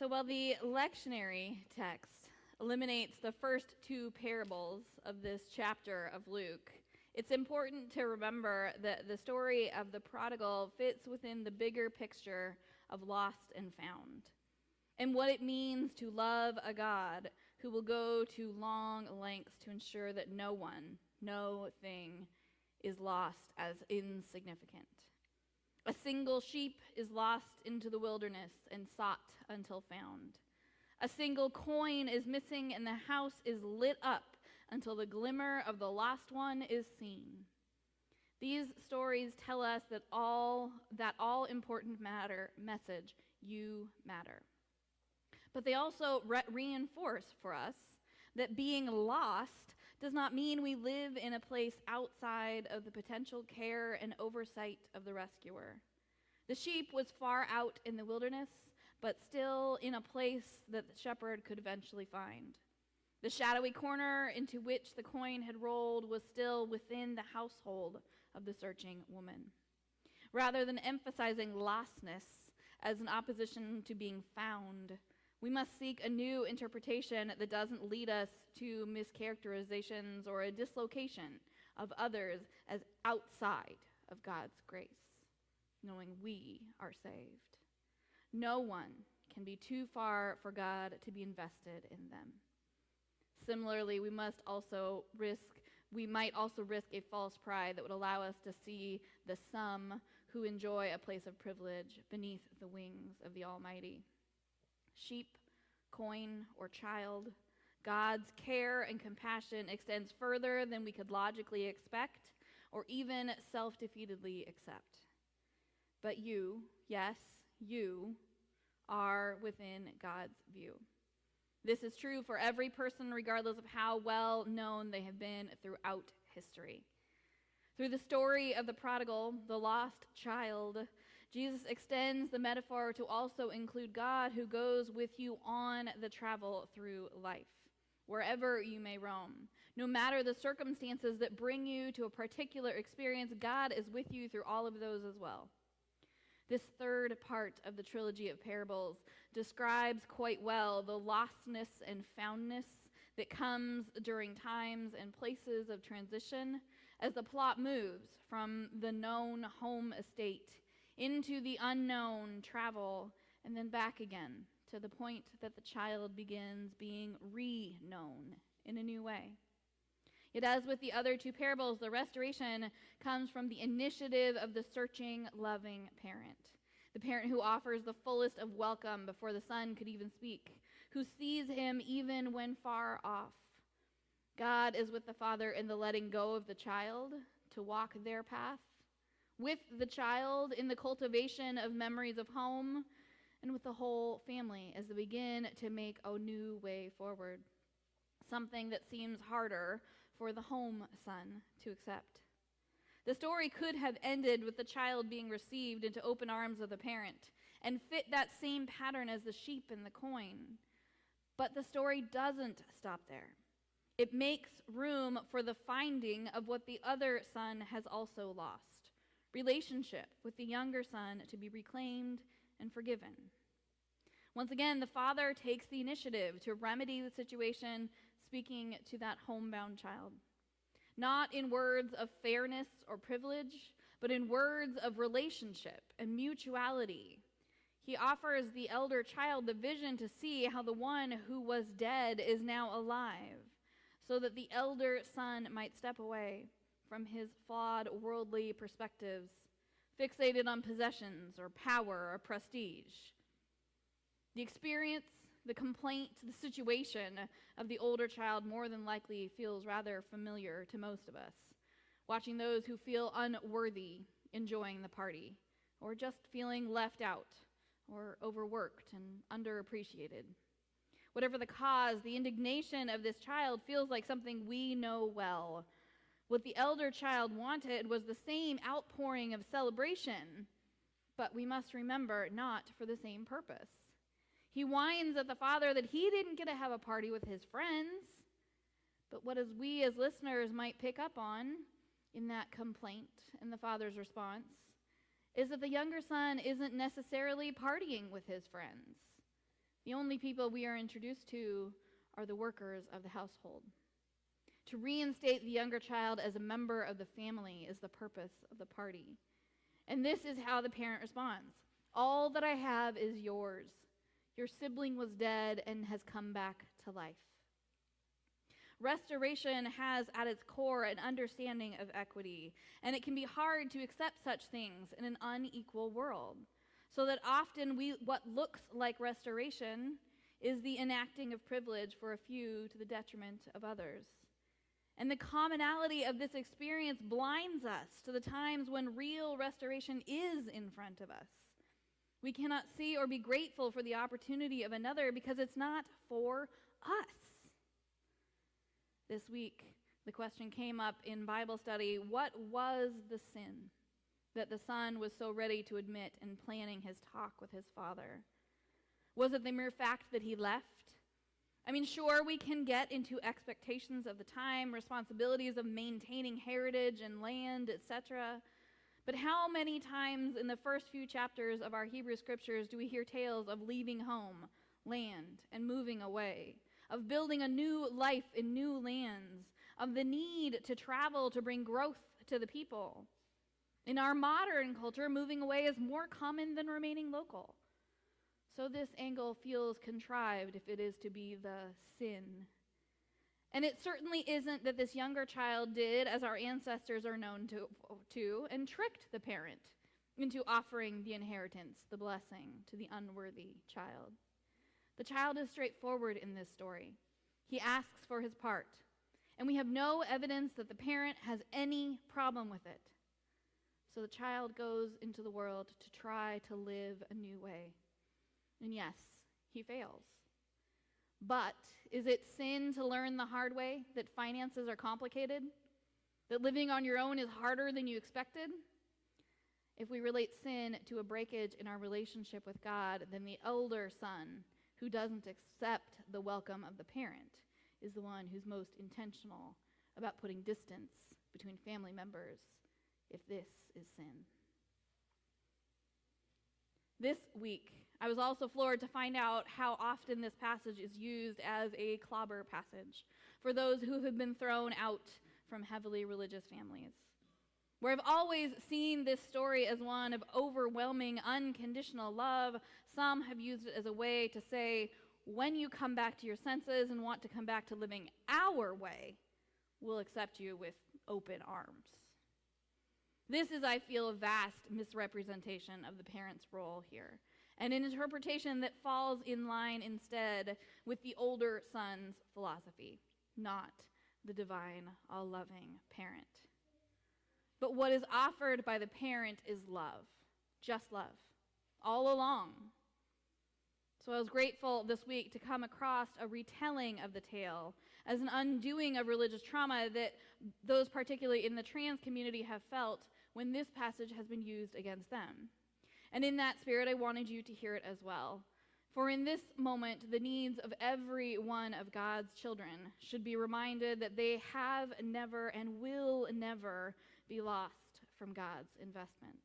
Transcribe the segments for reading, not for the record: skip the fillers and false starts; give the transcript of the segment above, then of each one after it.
So while the lectionary text eliminates the first two parables of this chapter of Luke, it's important to remember that the story of the prodigal fits within the bigger picture of lost and found, and what it means to love a God who will go to long lengths to ensure that no one, no thing is lost as insignificant. A single sheep is lost into the wilderness and sought until found. A single coin is missing and the house is lit up until the glimmer of the lost one is seen. These stories tell us that all important message, you matter. But they also reinforce for us that being lost does not mean we live in a place outside of the potential care and oversight of the rescuer. The sheep was far out in the wilderness, but still in a place that the shepherd could eventually find. The shadowy corner into which the coin had rolled was still within the household of the searching woman. Rather than emphasizing lostness as an opposition to being found, we must seek a new interpretation that doesn't lead us to mischaracterizations or a dislocation of others as outside of God's grace, knowing we are saved. No one can be too far for God to be invested in them. Similarly, we might also risk a false pride that would allow us to see the some who enjoy a place of privilege beneath the wings of the Almighty. Sheep, coin, or child, God's care and compassion extends further than we could logically expect or even self-defeatedly accept. But you, yes, you, are within God's view. This is true for every person, regardless of how well known they have been throughout history. Through the story of the prodigal, the lost child, Jesus extends the metaphor to also include God who goes with you on the travel through life, wherever you may roam. No matter the circumstances that bring you to a particular experience, God is with you through all of those as well. This third part of the trilogy of parables describes quite well the lostness and foundness that comes during times and places of transition as the plot moves from the known home estate into the unknown travel and then back again to the point that the child begins being re-known in a new way. Yet as with the other two parables, the restoration comes from the initiative of the searching, loving parent. The parent who offers the fullest of welcome before the son could even speak, who sees him even when far off. God is with the father in the letting go of the child to walk their path, with the child in the cultivation of memories of home, and with the whole family as they begin to make a new way forward, something that seems harder for the home son to accept. The story could have ended with the child being received into open arms of the parent and fit that same pattern as the sheep and the coin. But the story doesn't stop there. It makes room for the finding of what the other son has also lost, relationship with the younger son to be reclaimed and forgiven. Once again, the father takes the initiative to remedy the situation, speaking to that homebound child. Not in words of fairness or privilege, but in words of relationship and mutuality. He offers the elder child the vision to see how the one who was dead is now alive, so that the elder son might step away from his flawed worldly perspectives, fixated on possessions or power or prestige. The experience the complaint, the situation of the older child more than likely feels rather familiar to most of us. Watching those who feel unworthy enjoying the party, or just feeling left out, or overworked and underappreciated. Whatever the cause, the indignation of this child feels like something we know well. What the elder child wanted was the same outpouring of celebration, but we must remember, not for the same purpose. He whines at the father that he didn't get to have a party with his friends, but what we as listeners might pick up on in that complaint and the father's response is that the younger son isn't necessarily partying with his friends. The only people we are introduced to are the workers of the household. To reinstate the younger child as a member of the family is the purpose of the party. And this is how the parent responds. All that I have is yours. Your sibling was dead and has come back to life. Restoration has at its core an understanding of equity, and it can be hard to accept such things in an unequal world. So that often what looks like restoration is the enacting of privilege for a few to the detriment of others. And the commonality of this experience blinds us to the times when real restoration is in front of us. We cannot see or be grateful for the opportunity of another because it's not for us. This week, the question came up in Bible study, what was the sin that the son was so ready to admit in planning his talk with his father? Was it the mere fact that he left? I mean, sure, we can get into expectations of the time, responsibilities of maintaining heritage and land, etc. But how many times in the first few chapters of our Hebrew scriptures do we hear tales of leaving home, land, and moving away, of building a new life in new lands, of the need to travel to bring growth to the people? In our modern culture, moving away is more common than remaining local. So this angle feels contrived if it is to be the sin. And it certainly isn't that this younger child did, as our ancestors are known to and tricked the parent into offering the inheritance, the blessing, to the unworthy child. The child is straightforward in this story. He asks for his part, and we have no evidence that the parent has any problem with it. So the child goes into the world to try to live a new way. And yes, he fails. But is it sin to learn the hard way that finances are complicated? That living on your own is harder than you expected? If we relate sin to a breakage in our relationship with God, then the elder son, who doesn't accept the welcome of the parent, is the one who's most intentional about putting distance between family members, if this is sin. This week, I was also floored to find out how often this passage is used as a clobber passage for those who have been thrown out from heavily religious families. Where I've always seen this story as one of overwhelming, unconditional love, some have used it as a way to say, when you come back to your senses and want to come back to living our way, we'll accept you with open arms. This is, I feel, a vast misrepresentation of the parent's role here, and an interpretation that falls in line instead with the older son's philosophy, not the divine, all-loving parent. But what is offered by the parent is love, just love, all along. So I was grateful this week to come across a retelling of the tale as an undoing of religious trauma that those particularly in the trans community have felt when this passage has been used against them. And in that spirit, I wanted you to hear it as well. For in this moment, the needs of every one of God's children should be reminded that they have never and will never be lost from God's investment.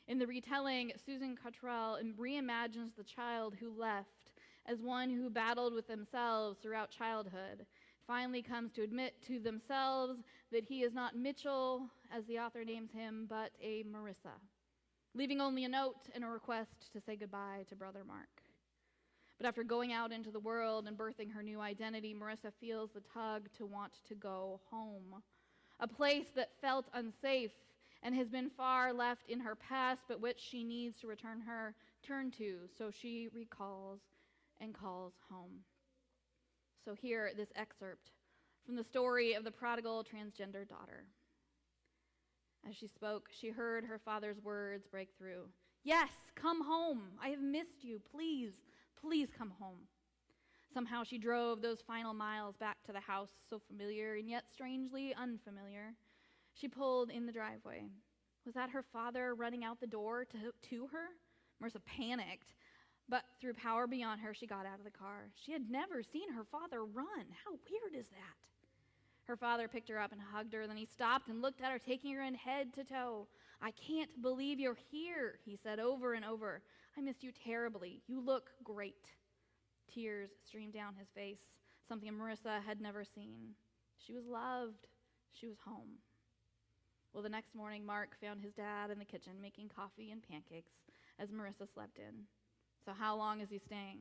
In the retelling, Susan Cottrell reimagines the child who left as one who battled with themselves throughout childhood, finally comes to admit to themselves that he is not Mitchell, as the author names him, but a Marissa, leaving only a note and a request to say goodbye to Brother Mark. But after going out into the world and birthing her new identity, Marissa feels the tug to want to go home, a place that felt unsafe and has been far left in her past, but which she needs to turn to, so she recalls and calls home. So hear this excerpt from the story of the prodigal transgender daughter. As she spoke, she heard her father's words break through. Yes, come home. I have missed you. Please, please come home. Somehow she drove those final miles back to the house, so familiar and yet strangely unfamiliar. She pulled in the driveway. Was that her father running out the door to her? Marissa panicked, but through power beyond her, she got out of the car. She had never seen her father run. How weird is that? Her father picked her up and hugged her. Then he stopped and looked at her, taking her in head to toe. I can't believe you're here, he said over and over. I missed you terribly. You look great. Tears streamed down his face, something Marissa had never seen. She was loved. She was home. Well, the next morning, Mark found his dad in the kitchen making coffee and pancakes as Marissa slept in. So how long is he staying?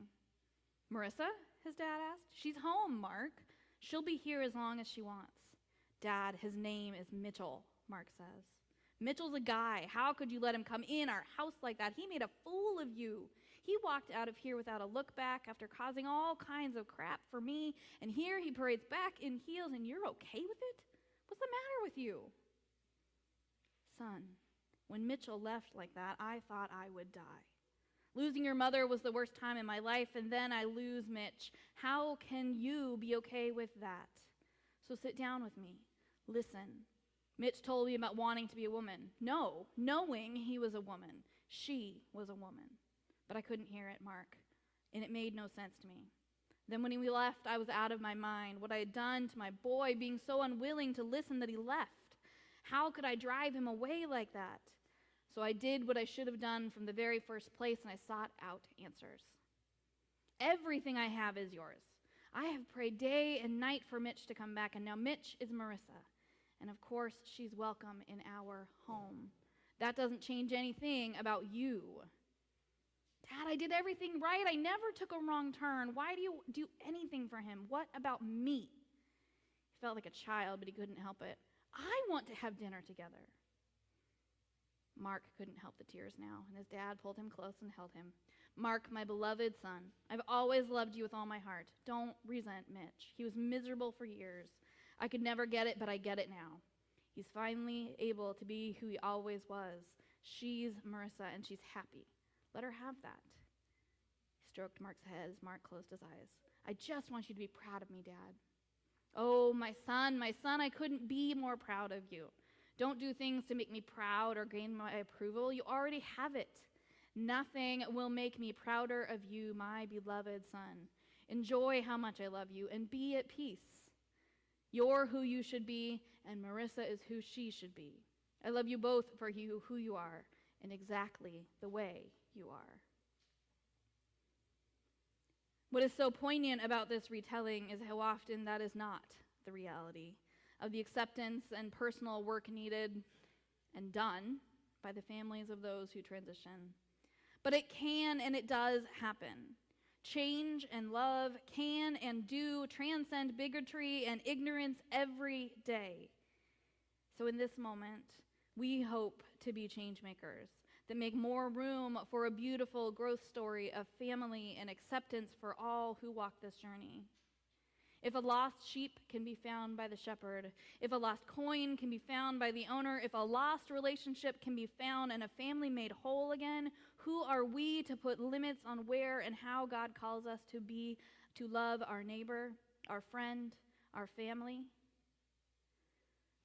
Marissa, his dad asked. She's home, Mark. She'll be here as long as she wants. Dad, his name is Mitchell, Mark says. Mitchell's a guy. How could you let him come in our house like that? He made a fool of you. He walked out of here without a look back after causing all kinds of crap for me, and here he parades back in heels, and you're okay with it? What's the matter with you? Son, when Mitchell left like that, I thought I would die. Losing your mother was the worst time in my life, and then I lose Mitch. How can you be okay with that? So sit down with me. Listen. Mitch told me about wanting to be a woman. No, knowing he was a woman. She was a woman. But I couldn't hear it, Mark, and it made no sense to me. Then when he left, I was out of my mind. What I had done to my boy, being so unwilling to listen that he left. How could I drive him away like that? So I did what I should have done from the very first place, and I sought out answers. Everything I have is yours. I have prayed day and night for Mitch to come back, and now Mitch is Marissa. And of course, she's welcome in our home. That doesn't change anything about you. Dad, I did everything right. I never took a wrong turn. Why do you do anything for him? What about me? He felt like a child, but he couldn't help it. I want to have dinner together. Mark couldn't help the tears now, and his dad pulled him close and held him. Mark, my beloved son, I've always loved you with all my heart. Don't resent Mitch. He was miserable for years. I could never get it, but I get it now. He's finally able to be who he always was. She's Marissa, and she's happy. Let her have that. He stroked Mark's head as Mark closed his eyes. I just want you to be proud of me, Dad. Oh, my son, I couldn't be more proud of you. Don't do things to make me proud or gain my approval. You already have it. Nothing will make me prouder of you, my beloved son. Enjoy how much I love you and be at peace. You're who you should be, and Marissa is who she should be. I love you both for who you are and exactly the way you are. What is so poignant about this retelling is how often that is not the reality of the acceptance and personal work needed and done by the families of those who transition. But it can and it does happen. Change and love can and do transcend bigotry and ignorance every day. So in this moment, we hope to be change makers that make more room for a beautiful growth story of family and acceptance for all who walk this journey. If a lost sheep can be found by the shepherd, if a lost coin can be found by the owner, if a lost relationship can be found and a family made whole again, who are we to put limits on where and how God calls us to be, to love our neighbor, our friend, our family?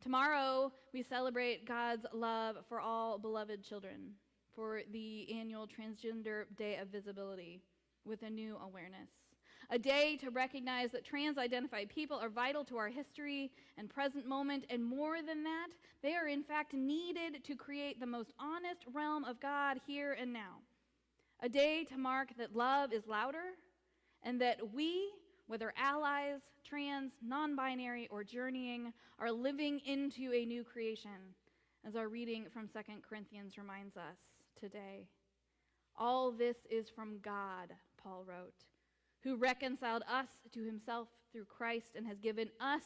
Tomorrow, we celebrate God's love for all beloved children, for the annual Transgender Day of Visibility with a new awareness. A day to recognize that trans-identified people are vital to our history and present moment, and more than that, they are in fact needed to create the most honest realm of God here and now. A day to mark that love is louder, and that we, whether allies, trans, non-binary, or journeying, are living into a new creation, as our reading from 2 Corinthians reminds us today. All this is from God, Paul wrote, who reconciled us to himself through Christ and has given us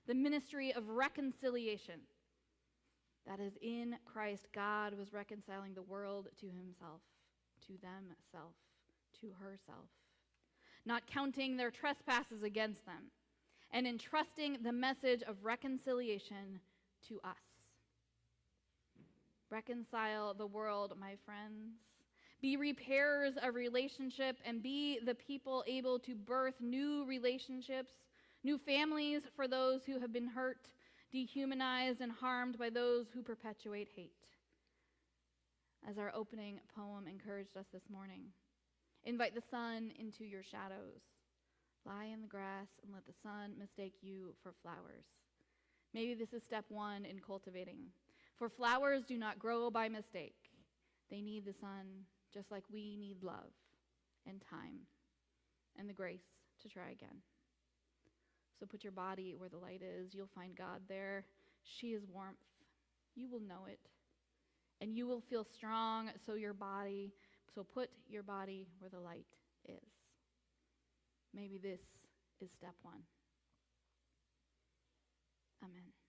the ministry of reconciliation. That is, in Christ, God was reconciling the world to himself, to themself, to herself. not counting their trespasses against them, and entrusting the message of reconciliation to us. Reconcile the world, my friends. Be repairers of relationship and be the people able to birth new relationships, new families for those who have been hurt, dehumanized, and harmed by those who perpetuate hate. As our opening poem encouraged us this morning, invite the sun into your shadows. Lie in the grass and let the sun mistake you for flowers. Maybe this is step one in cultivating. For flowers do not grow by mistake. They need the sun just like we need love and time and the grace to try again. So put your body where the light is. You'll find God there. She is warmth. You will know it. And you will feel strong, so put your body where the light is. Maybe this is step one. Amen.